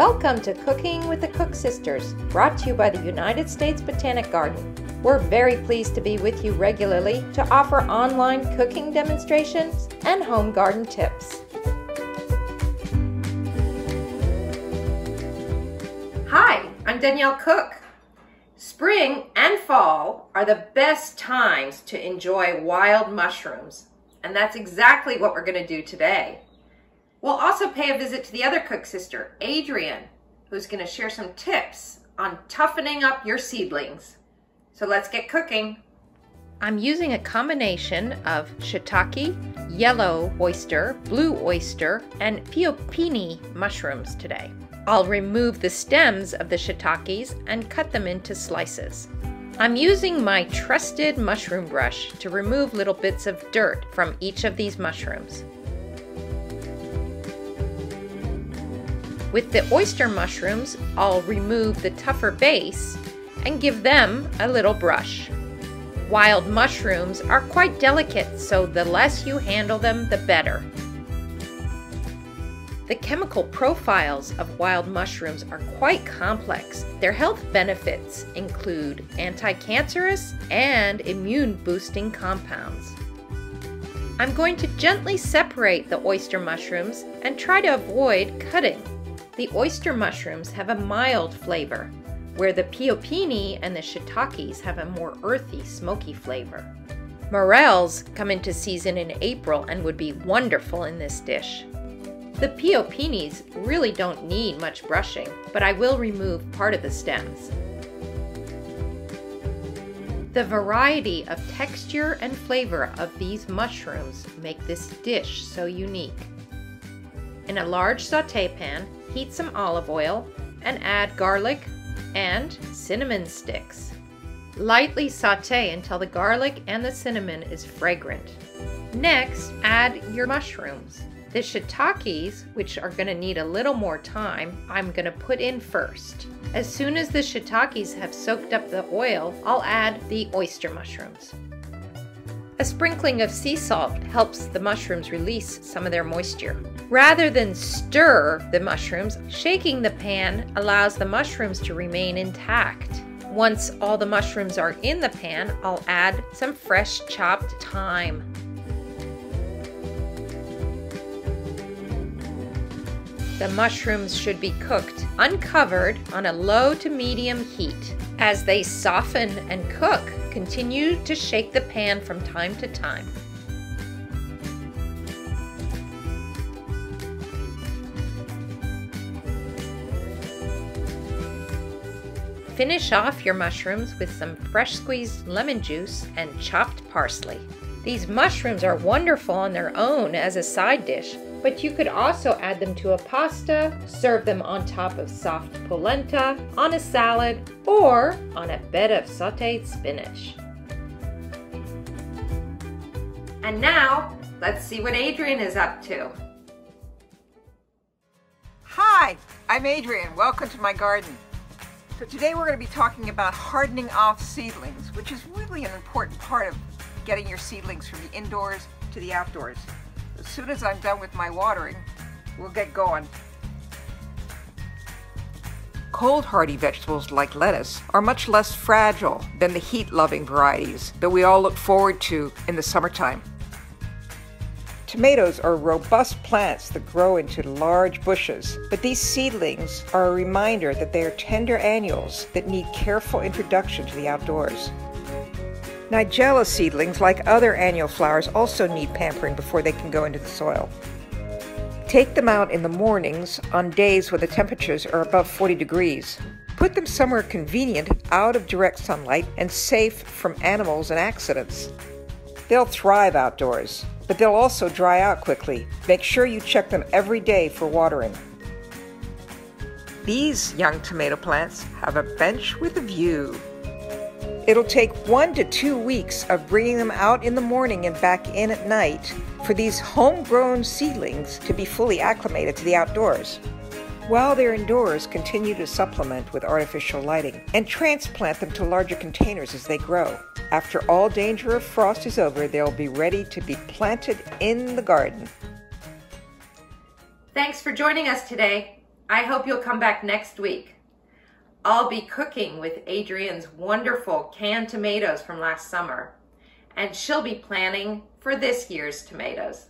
Welcome to Cooking with the Cook Sisters, brought to you by the United States Botanic Garden. We're very pleased to be with you regularly to offer online cooking demonstrations and home garden tips. Hi, I'm Danielle Cook. Spring and fall are the best times to enjoy wild mushrooms, and that's exactly what we're going to do today. We'll also pay a visit to the other cook sister, Adrienne, who's going to share some tips on toughening up your seedlings. So let's get cooking. I'm using a combination of shiitake, yellow oyster, blue oyster, and porcini mushrooms today. I'll remove the stems of the shiitakes and cut them into slices. I'm using my trusted mushroom brush to remove little bits of dirt from each of these mushrooms. With the oyster mushrooms, I'll remove the tougher base and give them a little brush. Wild mushrooms are quite delicate, so the less you handle them, the better. The chemical profiles of wild mushrooms are quite complex. Their health benefits include anti-cancerous and immune-boosting compounds. I'm going to gently separate the oyster mushrooms and try to avoid cutting. The oyster mushrooms have a mild flavor, where the porcini and the shiitakes have a more earthy, smoky flavor. Morels come into season in April and would be wonderful in this dish. The porcinis really don't need much brushing, but I will remove part of the stems. The variety of texture and flavor of these mushrooms make this dish so unique. In a large sauté pan, heat some olive oil and add garlic and cinnamon sticks. Lightly sauté until the garlic and the cinnamon is fragrant. Next, add your mushrooms. The shiitakes, which are going to need a little more time, I'm going to put in first. As soon as the shiitakes have soaked up the oil, I'll add the oyster mushrooms. A sprinkling of sea salt helps the mushrooms release some of their moisture. Rather than stir the mushrooms, shaking the pan allows the mushrooms to remain intact. Once all the mushrooms are in the pan, I'll add some fresh chopped thyme. The mushrooms should be cooked uncovered on a low to medium heat. As they soften and cook, continue to shake the pan from time to time. Finish off your mushrooms with some fresh squeezed lemon juice and chopped parsley. These mushrooms are wonderful on their own as a side dish, but you could also add them to a pasta, serve them on top of soft polenta, on a salad, or on a bed of sautéed spinach. And now, let's see what Adrienne is up to. Hi, I'm Adrienne. Welcome to my garden. So today we're going to be talking about hardening off seedlings, which is really an important part of getting your seedlings from the indoors to the outdoors. As soon as I'm done with my watering, we'll get going. Cold hardy vegetables like lettuce are much less fragile than the heat-loving varieties that we all look forward to in the summertime. Tomatoes are robust plants that grow into large bushes, but these seedlings are a reminder that they are tender annuals that need careful introduction to the outdoors. Nigella seedlings, like other annual flowers, also need pampering before they can go into the soil. Take them out in the mornings on days when the temperatures are above 40 degrees. Put them somewhere convenient, out of direct sunlight, and safe from animals and accidents. They'll thrive outdoors, but they'll also dry out quickly. Make sure you check them every day for watering. These young tomato plants have a bench with a view. It'll take 1 to 2 weeks of bringing them out in the morning and back in at night for these homegrown seedlings to be fully acclimated to the outdoors. While they're indoors, continue to supplement with artificial lighting and transplant them to larger containers as they grow. After all danger of frost is over, they'll be ready to be planted in the garden. Thanks for joining us today. I hope you'll come back next week. I'll be cooking with Adrienne's wonderful canned tomatoes from last summer, and she'll be planning for this year's tomatoes.